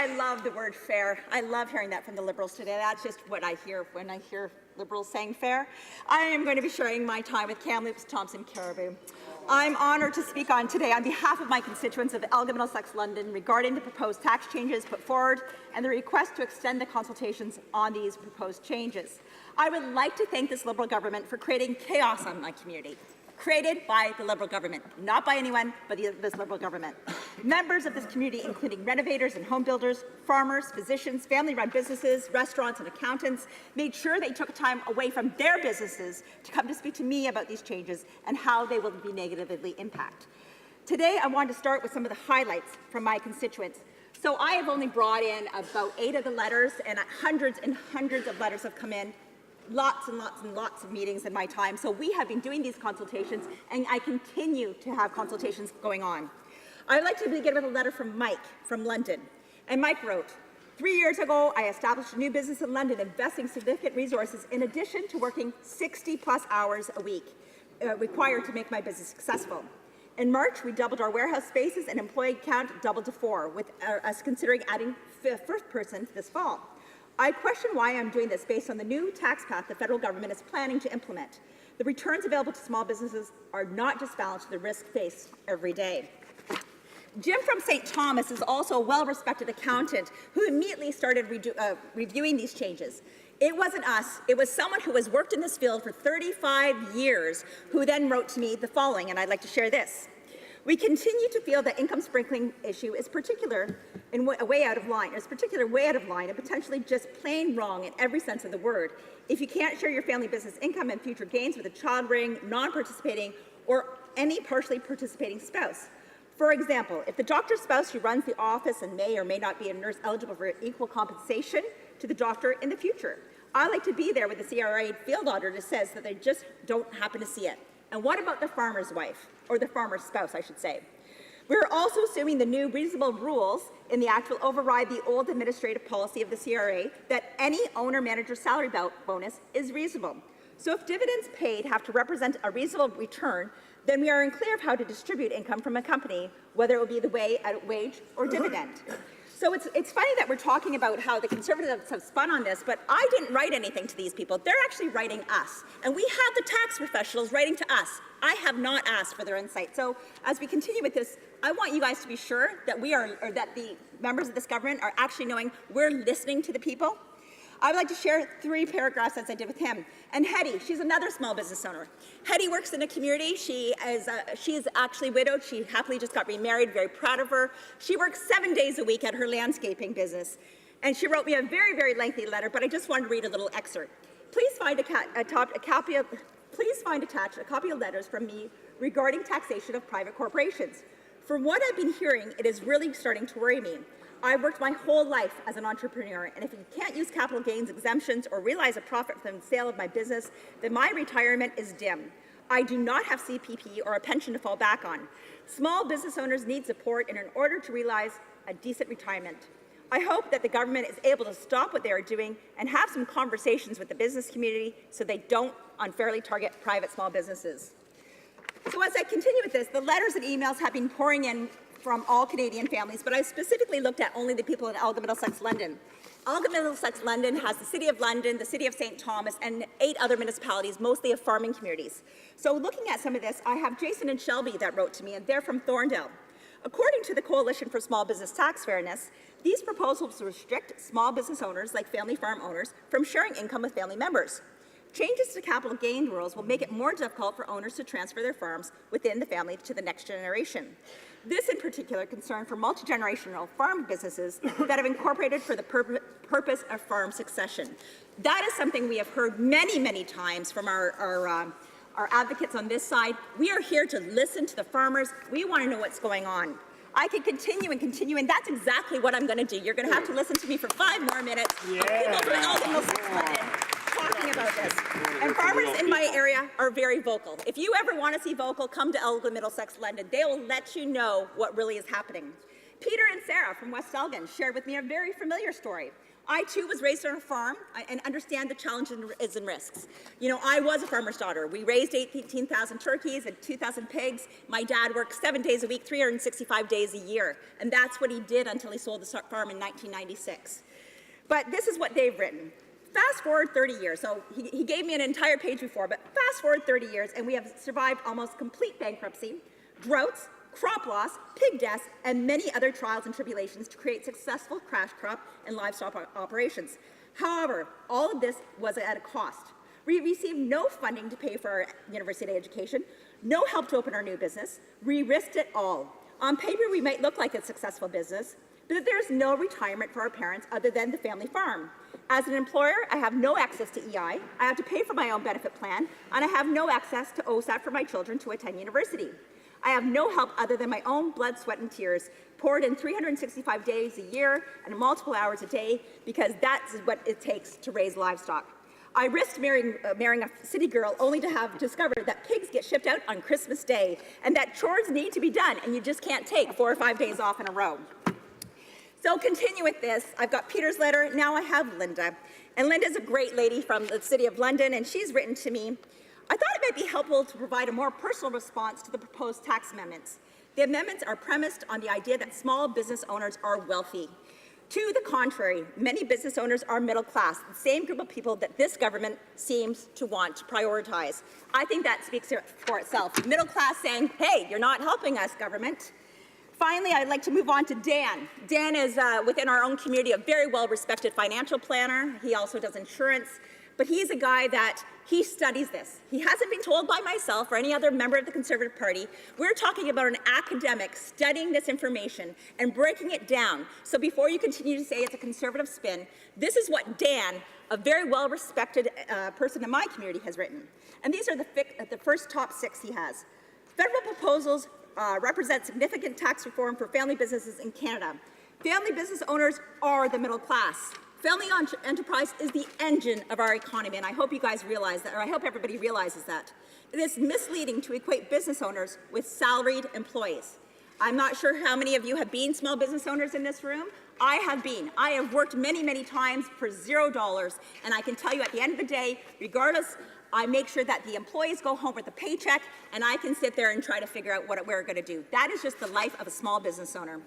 I love the word fair. I love hearing that from the Liberals today. That's just what I hear when I hear Liberals saying fair. I am going to be sharing my time with Kamloops, Thompson, Caribou. I'm honoured to speak on today on behalf of my constituents of Elgin, Middlesex, London regarding the proposed tax changes put forward and the request to extend the consultations on these proposed changes. I would like to thank this Liberal government for creating chaos on my community. Created by the Liberal government, not by anyone but this Liberal government. Members of this community, including renovators and home builders, farmers, physicians, family-run businesses, restaurants and accountants, made sure they took time away from their businesses to come to speak to me about these changes and how they will be negatively impacted. Today, I want to start with some of the highlights from my constituents. So I have only brought in about 8 of the letters, and hundreds of letters have come in. Lots and lots and lots of meetings in my time. So we have been doing these consultations, and I continue to have consultations going on. I'd like to begin with a letter from Mike from London. And Mike wrote, 3 years ago, I established a new business in London, investing significant resources in addition to working 60+ hours a week required to make my business successful. In March, we doubled our warehouse spaces and employee count doubled to 4, with us considering adding a 5th person this fall. I question why I'm doing this based on the new tax path the federal government is planning to implement. The returns available to small businesses are not just balanced with the risk faced every day. Jim from St. Thomas is also a well-respected accountant who immediately started reviewing these changes. It wasn't us, it was someone who has worked in this field for 35 years who then wrote to me the following, and I'd like to share this. We continue to feel that income sprinkling issue is way out of line and potentially just plain wrong in every sense of the word. If you can't share your family business income and future gains with a child rearing, non-participating, or any partially participating spouse. For example, if the doctor's spouse who runs the office and may or may not be a nurse eligible for equal compensation to the doctor in the future. I like to be there with the CRA field auditor says that they just don't happen to see it. And what about the farmer's wife, or the farmer's spouse, I should say? We're also assuming the new reasonable rules in the Act will override the old administrative policy of the CRA that any owner-manager salary bonus is reasonable. So if dividends paid have to represent a reasonable return, then we are unclear of how to distribute income from a company, whether it will be the wage or dividend. So it's funny that we're talking about how the Conservatives have spun on this, but I didn't write anything to these people. They're actually writing us. And we have the tax professionals writing to us. I have not asked for their insight. So as we continue with this, I want you guys to be sure that that the members of this government are actually knowing we're listening to the people. I would like to share 3 paragraphs as I did with him. And Hetty, she's another small business owner. Hetty works in a community. She is actually widowed. She happily just got remarried, very proud of her. She works 7 days a week at her landscaping business. And she wrote me a very, very lengthy letter, but I just wanted to read a little excerpt. Please find attached a copy of letters from me regarding taxation of private corporations. From what I've been hearing, it is really starting to worry me. I've worked my whole life as an entrepreneur, and if you can't use capital gains exemptions or realize a profit from the sale of my business, then my retirement is dim. I do not have CPP or a pension to fall back on. Small business owners need support in order to realize a decent retirement. I hope that the government is able to stop what they are doing and have some conversations with the business community so they don't unfairly target private small businesses. So as I continue with this, the letters and emails have been pouring in from all Canadian families, but I specifically looked at only the people in Elgin, Middlesex, London. Elgin, Middlesex, London has the City of London, the City of St. Thomas, and 8 other municipalities, mostly of farming communities. So looking at some of this, I have Jason and Shelby that wrote to me, and they're from Thorndale. According to the Coalition for Small Business Tax Fairness, these proposals restrict small business owners, like family farm owners, from sharing income with family members. Changes to capital gain rules will make it more difficult for owners to transfer their farms within the family to the next generation. This in particular concern for multi-generational farm businesses that have incorporated for the purpose of farm succession. That is something we have heard many, many times from our advocates on this side. We are here to listen to the farmers. We want to know what's going on. I could continue, and that's exactly what I'm going to do. You're going to have to listen to me for 5 more minutes. Yeah. People from Elgin, Middlesex, London, talking about this. And farmers in my area are very vocal. If you ever want to see vocal, come to Elgin, Middlesex, London. They will let you know what really is happening. Peter and Sarah from West Elgin shared with me a very familiar story. I too was raised on a farm and understand the challenges and risks. You know, I was a farmer's daughter. We raised 18,000 turkeys and 2,000 pigs. My dad worked 7 days a week, 365 days a year. And that's what he did until he sold the farm in 1996. But this is what they've written. Fast forward 30 years. So he gave me an entire page before, but fast forward 30 years and we have survived almost complete bankruptcy, droughts, crop loss, pig deaths, and many other trials and tribulations to create successful cash crop and livestock operations. However, all of this was at a cost. We received no funding to pay for our university education, no help to open our new business. We risked it all. On paper, we might look like a successful business, but there's no retirement for our parents other than the family farm. As an employer, I have no access to EI, I have to pay for my own benefit plan, and I have no access to OSAT for my children to attend university. I have no help other than my own blood, sweat, and tears, poured in 365 days a year and multiple hours a day, because that's what it takes to raise livestock. I risked marrying a city girl only to have discovered that pigs get shipped out on Christmas Day and that chores need to be done and you just can't take 4 or 5 days off in a row. So continue with this. I've got Peter's letter, now I have Linda. And Linda's a great lady from the City of London, and she's written to me, I thought it might be helpful to provide a more personal response to the proposed tax amendments. The amendments are premised on the idea that small business owners are wealthy. To the contrary, many business owners are middle class, the same group of people that this government seems to want to prioritize. I think that speaks for itself. Middle class saying, hey, you're not helping us, government. Finally, I'd like to move on to Dan. Dan is within our own community a very well-respected financial planner. He also does insurance, but he's a guy that he studies this. He hasn't been told by myself or any other member of the Conservative Party. We're talking about an academic studying this information and breaking it down. So before you continue to say it's a Conservative spin, this is what Dan, a very well-respected person in my community, has written. And these are the first top 6 he has. Federal proposals represent significant tax reform for family businesses in Canada. Family business owners are the middle class. Family enterprise is the engine of our economy, and I hope you guys realize that, or I hope everybody realizes that. It is misleading to equate business owners with salaried employees. I'm not sure how many of you have been small business owners in this room. I have been. I have worked many, many times for $0, and I can tell you at the end of the day, regardless, I make sure that the employees go home with a paycheck, and I can sit there and try to figure out what we're going to do. That is just the life of a small business owner.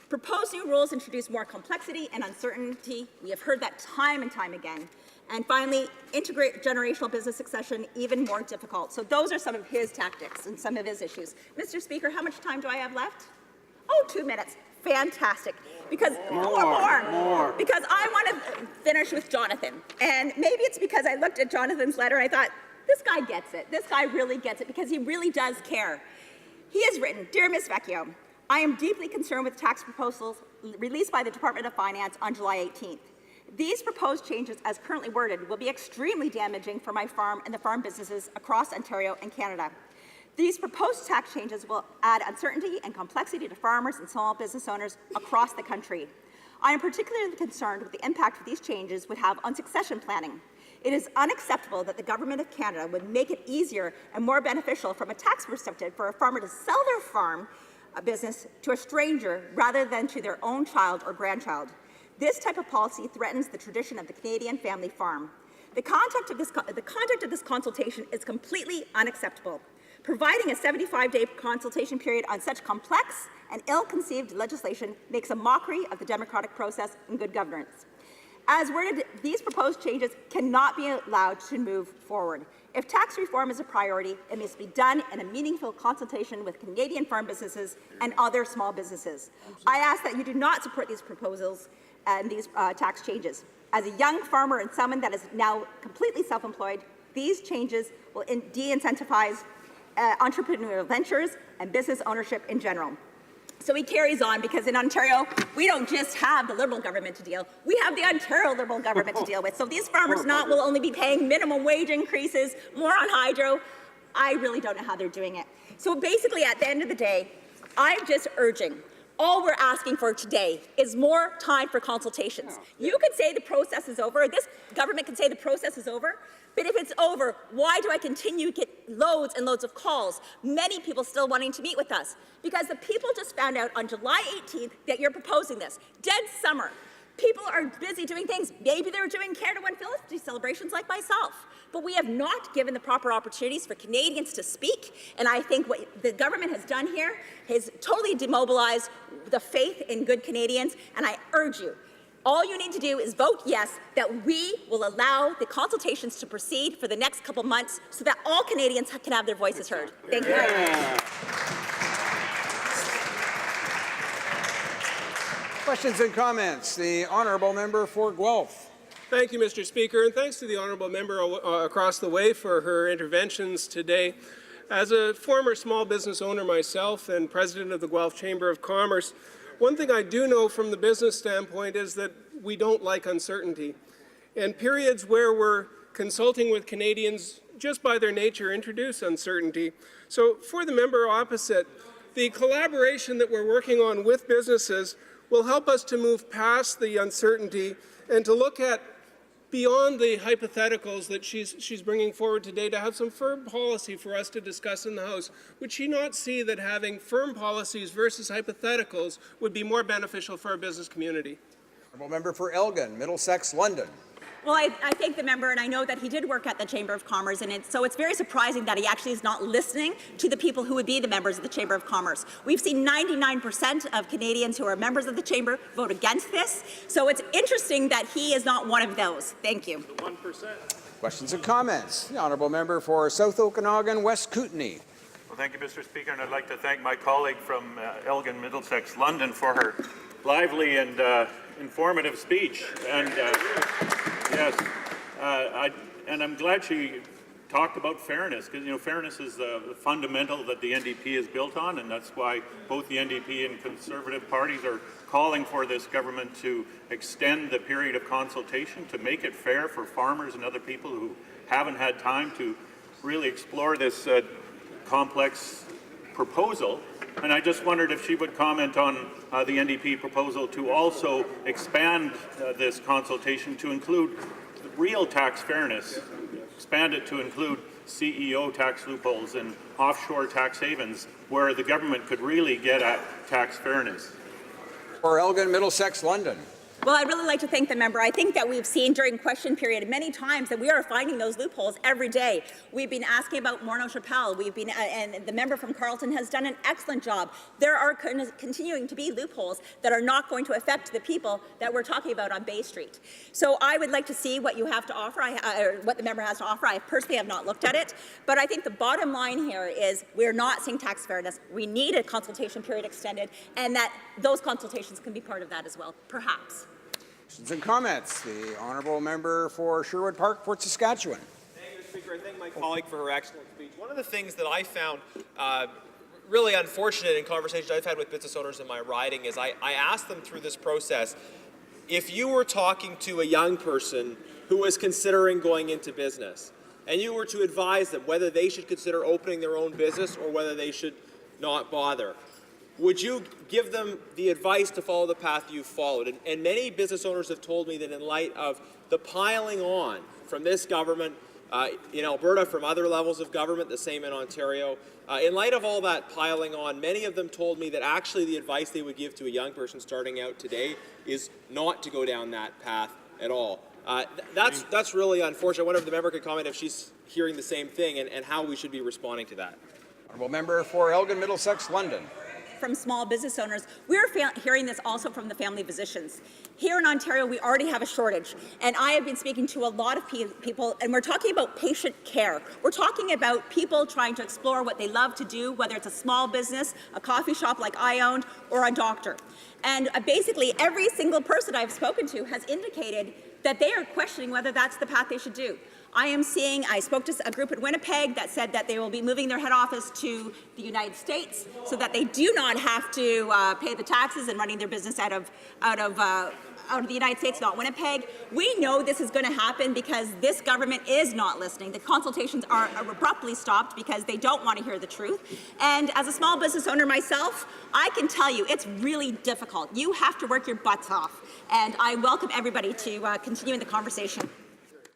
Proposed new rules introduce more complexity and uncertainty. We have heard that time and time again. And finally, integrate generational business succession even more difficult. So those are some of his tactics and some of his issues. Mr. Speaker, how much time do I have left? Oh, 2 minutes. Fantastic. Because more. Because I want to finish with Jonathan. And maybe it's because I looked at Jonathan's letter and I thought, this guy gets it. This guy really gets it because he really does care. He has written, Dear Ms. Vecchio, I am deeply concerned with tax proposals released by the Department of Finance on July 18th. These proposed changes, as currently worded, will be extremely damaging for my farm and the farm businesses across Ontario and Canada. These proposed tax changes will add uncertainty and complexity to farmers and small business owners across the country. I am particularly concerned with the impact these changes would have on succession planning. It is unacceptable that the Government of Canada would make it easier and more beneficial from a tax perspective for a farmer to sell their farm business to a stranger rather than to their own child or grandchild. This type of policy threatens the tradition of the Canadian family farm. The conduct of this consultation is completely unacceptable. Providing a 75-day consultation period on such complex and ill-conceived legislation makes a mockery of the democratic process and good governance. As worded, these proposed changes cannot be allowed to move forward. If tax reform is a priority, it must be done in a meaningful consultation with Canadian farm businesses and other small businesses. I ask that you do not support these proposals and these tax changes. As a young farmer and someone that is now completely self-employed, these changes will de-incentivize entrepreneurial ventures and business ownership in general. So he carries on because in Ontario, we don't just have the Liberal government to deal, we have the Ontario Liberal government to deal with. So these farmers will only be paying minimum wage increases, more on hydro. I really don't know how they're doing it. So basically at the end of the day, I'm just urging, all we're asking for today is more time for consultations. You could say the process is over, this government can say the process is over, but if it's over, why do I continue to get loads and loads of calls? Many people still wanting to meet with us. Because the people just found out on July 18th that you're proposing this. Dead summer. People are busy doing things. Maybe they're doing Canada 150 celebrations like myself. But we have not given the proper opportunities for Canadians to speak. And I think what the government has done here has totally demobilized the faith in good Canadians. And I urge you, all you need to do is vote yes, that we will allow the consultations to proceed for the next couple months so that all Canadians can have their voices heard. Thank you very much. Questions and comments. The honourable member for Guelph. Thank you, Mr. Speaker, and thanks to the honourable member across the way for her interventions today. As a former small business owner myself and president of the Guelph Chamber of Commerce, one thing I do know from the business standpoint is that we don't like uncertainty. And periods where we're consulting with Canadians, just by their nature, introduce uncertainty. So for the member opposite, the collaboration that we're working on with businesses will help us to move past the uncertainty and to look at beyond the hypotheticals that she's bringing forward today, to have some firm policy for us to discuss in the House. Would she not see that having firm policies versus hypotheticals would be more beneficial for our business community? Honourable member for Elgin, Middlesex, London. Well, I thank the member, and I know that he did work at the Chamber of Commerce, and so it's very surprising that he actually is not listening to the people who would be the members of the Chamber of Commerce. We've seen 99% of Canadians who are members of the Chamber vote against this, so it's interesting that he is not one of those. Thank you. 1%. Questions and comments. The honourable member for South Okanagan, West Kootenay. Well, thank you, Mr. Speaker, and I'd like to thank my colleague from Elgin, Middlesex, London for her lively and informative speech. And yes, and I'm glad she talked about fairness, because fairness is the fundamental that the NDP is built on, and that's why both the NDP and Conservative parties are calling for this government to extend the period of consultation to make it fair for farmers and other people who haven't had time to really explore this complex proposal. And I just wondered if she would comment on the NDP proposal to also expand this consultation to include real tax fairness, expand it to include CEO tax loopholes and offshore tax havens where the government could really get at tax fairness. For Elgin, Middlesex, London. Well, I'd really like to thank the member. I think that we've seen during question period many times that we are finding those loopholes every day. We've been asking about Morneau Chappelle. We've been, and the member from Carleton has done an excellent job. There are continuing to be loopholes that are not going to affect the people that we're talking about on Bay Street. So I would like to see what you have to offer, or what the member has to offer. I personally have not looked at it, but I think the bottom line here is we're not seeing tax fairness. We need a consultation period extended, and that those consultations can be part of that as well, perhaps. Questions and comments. The honourable member for Sherwood Park, Fort Saskatchewan. Thank you, Mr. Speaker. I thank my colleague for her excellent speech. One of the things that I found really unfortunate in conversations I've had with business owners in my riding is I asked them through this process, if you were talking to a young person who was considering going into business, and you were to advise them whether they should consider opening their own business or whether they should not bother, would you give them the advice to follow the path you've followed? And many business owners have told me that in light of the piling on from this government, in Alberta, from other levels of government, the same in Ontario, in light of all that piling on, many of them told me that actually the advice they would give to a young person starting out today is not to go down that path at all. That's really unfortunate. I wonder if the member could comment if she's hearing the same thing and how we should be responding to that. Honourable member for Elgin, Middlesex, London. From small business owners. We're hearing this also from the family physicians. Here in Ontario, we already have a shortage, and I have been speaking to a lot of people, and we're talking about patient care. We're talking about people trying to explore what they love to do, whether it's a small business, a coffee shop like I owned, or a doctor. And basically, every single person I've spoken to has indicated that they are questioning whether that's the path they should do. I spoke to a group in Winnipeg that said that they will be moving their head office to the United States so that they do not have to pay the taxes and running their business out of the United States, not Winnipeg. We know this is going to happen because this government is not listening. The consultations are abruptly stopped because they don't want to hear the truth. And as a small business owner myself, I can tell you it's really difficult. You have to work your butts off. And I welcome everybody to continue in the conversation.